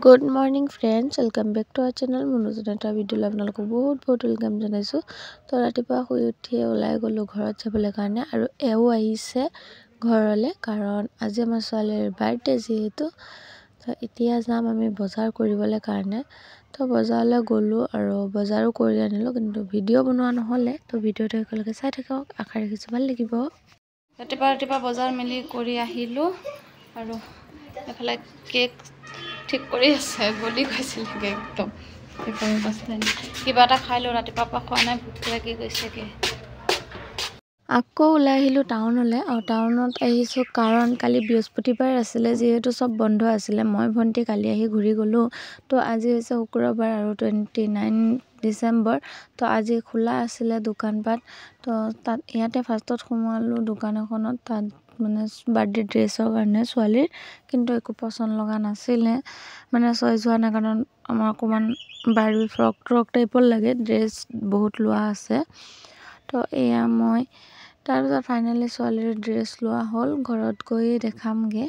Good morning friends, welcome back to our channel. मनोजन এটা ভিডিঅ'লৈ আপোনালোকক বহুত वेलकम জনাইছো। তো ৰাতিপুৱা শুই উঠি ওলাই গলো ঘৰত যাবলৈ কাৰণে আৰু এও আহিছে ঘৰলৈ কাৰণ আজি আমাৰ ছোৱালীৰ বাৰ্থডে যেহেতু। তো এতিয়া যাম আমি বজাৰ কৰিবলৈ কাৰণে। তো বজাৰলৈ গলো আৰু বজাৰো কৰি আনিলো, কিন্তু ভিডিঅ' বনোৱা নহলে। তো ভিডিঅ'টো একেলগে চাই থাকক, আশা ৰাখিছো ভাল লাগিব। ৰাতিপুৱা বজাৰ মেলি কৰি আহিলো আৰু এফালে কেক ঠিক কৰি আছে, গলি গৈছিল একদম কিবা এটা খাই লো, ৰাতিপুৱা খোৱা নাই, ভোক লাগি গৈছেগে। আকৌ ওলাই আহিলো টাউনলৈ আৰু টাউনত আহিছো কাৰণ কালি বৃহস্পতিবাৰ আছিলে, যেহেতু সব বন্ধ আছিলে। মই ভন্টি কালি আহি ঘূৰি গলো। তো আজি হৈছে শুক্ৰবাৰ আৰু 29 ডিচেম্বৰ। তো আজি খোলা আছিলে দোকানপাট। তো তাত ইয়াতে ফাৰ্ষ্টত সোমালো দোকান এখনত, তাত মানে বাৰ্থডে ড্ৰেছৰ কাৰণে ছোৱালীৰ, কিন্তু একো পচন্দ লগা নাছিলে, মানে চইজ হোৱা নাই কাৰণ আমাৰ অকণমান বাৰ্বি ফ্ৰক টাইপৰ লাগে। ড্ৰেছ বহুত লোৱা আছে। তো এয়া মই তাৰপিছত ফাইনেলি ছোৱালীৰ ড্ৰেছ লোৱা হ'ল, ঘৰত গৈ দেখামগৈ।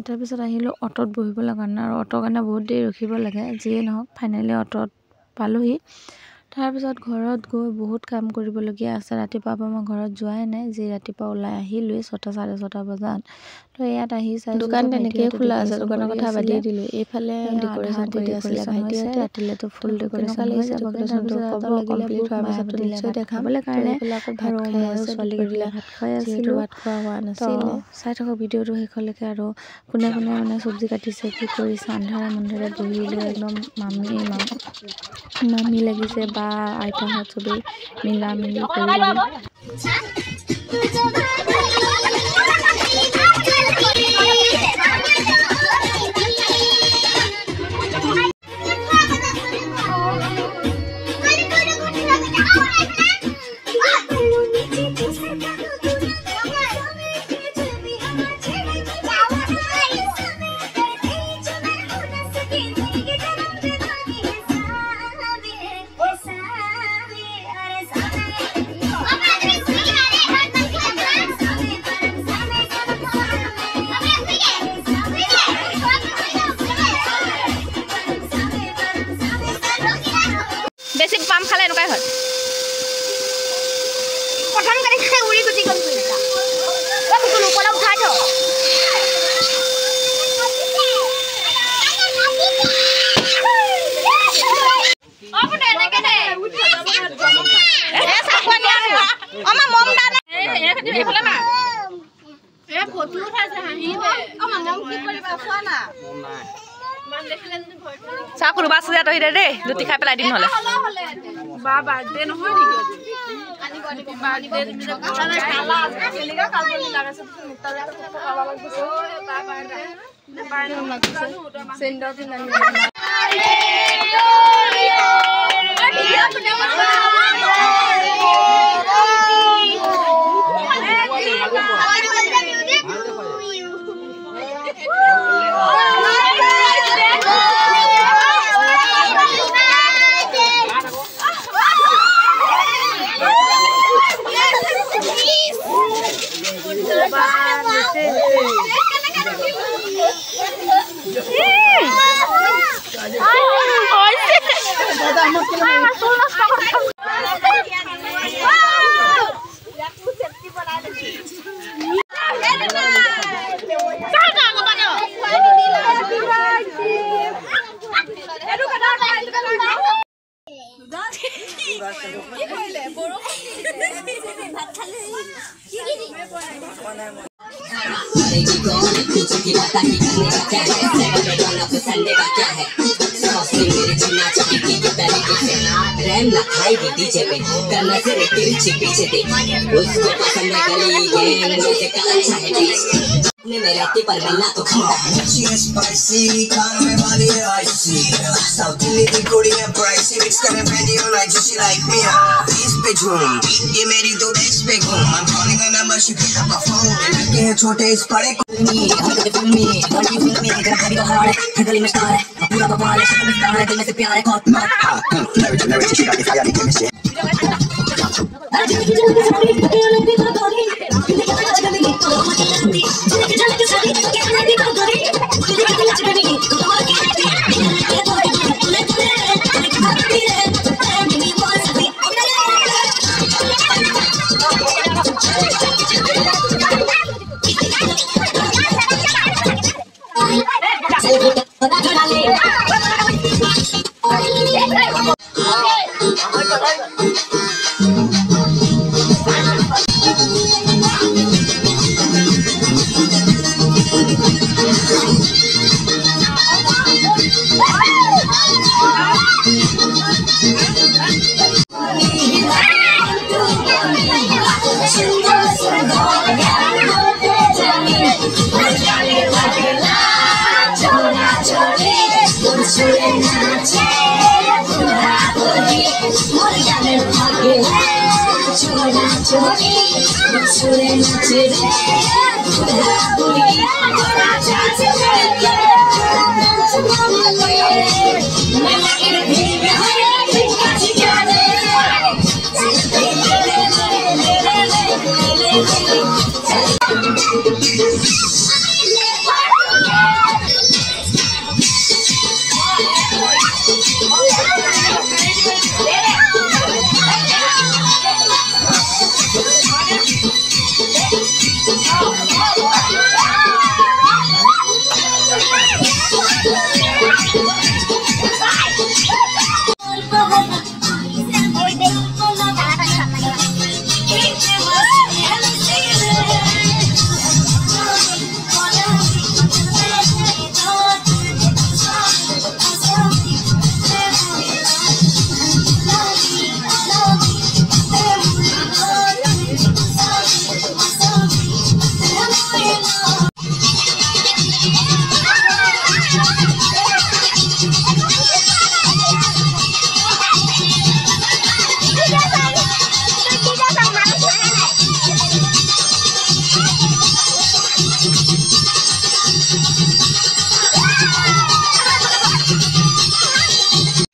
তাৰপিছত আহিলোঁ অটোত বহিবলৈ কাৰণে, আৰু অটোৰ কাৰণে বহুত দেৰি ৰখিব লাগে। যিয়ে নহওক ফাইনেলি অটোত পালোহি। তাৰপিছত ঘৰত গৈ বহুত কাম কৰিবলগীয়া আছে। ৰাতিপুৱাৰ পৰা মই ঘৰত যোৱাই নাই, যি ৰাতিপুৱা ওলাই আহিলোৱে 6টা 6:30 বজাত। তো ইয়াত আহি চাইছোঁ দোকান তেনেকৈয়ে খোলা আছে, দোকানৰ কথা বাদেই দিলোঁ। এইফালে ডেক'ৰেশ্যন কৰি আছিলে ভাইটিয়ে, ৰাতিলেতো ফুল ডেক'ৰেশ্যন লাগিছে। ডেক'ৰেশ্যনটো কমপ্লিট হোৱাৰ পাছত নিশ্চয় দেখাবলৈ কাৰণে আৰু মই ছোৱালীকেইটাক ভাত খুৱাই আছিলোঁ, ভাত খোৱা হোৱা নাছিলে। চাই থাকক ভিডিঅ'টো শেষলৈকে। আৰু কোনে কোনে মানে চব্জি কাটিছে, কি কৰিছে, আন্ধাৰে মন্ধাৰে বহিলোঁ একদম মামী লাগিছে বা আইতাহঁত চবেই মিলা মিলি কৰি দিলে। বেছি পাম খালে এনেকুৱাই হয়। প্ৰথম কালি খাই উৰি গুটি গ'ল ওপৰলৈ উঠাই থ। চাহ কোনোবা আছে তহি দে দেই, লুটি খাই পেলাই দিম নহ'লে। বাৰ্থডে নহয় डीजे पे करना से तिरछी पीछे दे, उसको पसंद है गली गैंग म्यूजिक का अच्छा है टेस्ट। अपने में रहती पर मिलना तो खंडा है। स्पाइसी खाना में वाली है आईसी, साउथ दिल्ली की कुड़ी है प्राइसी, मिक्स करे वीडियो लाइक जैसी लाइक मी इस पे झूम, ये मेरी तो बेस्ट पे घूम। I'm calling a number, she pick up my phone, लड़के हैं छोटे इस बड़े फिल्मी बड़ी फिल्मी घर तो हार है, गली में स्टार है, पूरा बवाल है, शक्ल में स्टार है, दिल में से प्यार है, कॉट मार narrative she got the fire, the chemistry।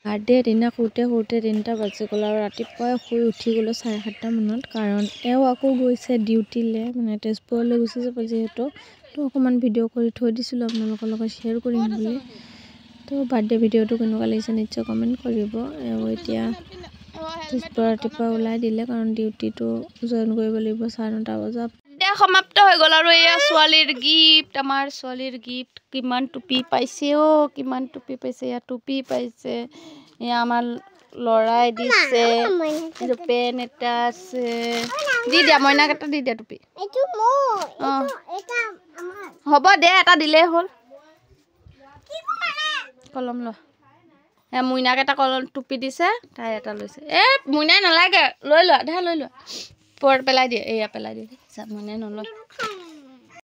Birthday দিনা শুওঁতে 3টা বাজি গ'ল আৰু ৰাতিপুৱাই শুই উঠি গ'লোঁ 7:30 মানত কাৰণ এওঁ আকৌ গৈছে ডিউটিলৈ মানে তেজপুৰলৈ গুচি যাব যিহেতু তো অকণমান ভিডিঅ' কৰি থৈ দিছিলোঁ আপোনালোকৰ লগত শ্বেয়াৰ কৰিম বুলি তো বাৰ্থডে ভিডিঅ'টো কেনেকুৱা লাগিছে নিশ্চয় কমেণ্ট কৰিব এওঁ এতিয়া তেজপুৰ ৰাতিপুৱা ওলাই দিলে কাৰণ ডিউটিটো জইন কৰিব লাগিব 9:30 বজাত সমাপ্ত হৈ গ'ল আৰু এয়া ছোৱালীৰ গিফ্ট আমাৰ ছোৱালীৰ গিফ্ট কিমান টুপি পাইছে কিমান টুপি পাইছে এয়া টুপি পাইছে এয়া আমাৰ লৰাই দিছে এইটো পেন এটা আছে দি দিয়া মইনাক এটা দি দিয়া টুপি হ'ব দে এটা দিলেই হ'ল কলম ল মইনাক এটা কলম টুপি দিছে তাই এটা লৈছে মইনাই নালাগে লৈ লোৱা দে লৈ লোৱা পৰ পেলাই দিয়ে এয়া পেলাই দিয়ে মইনাই নলয়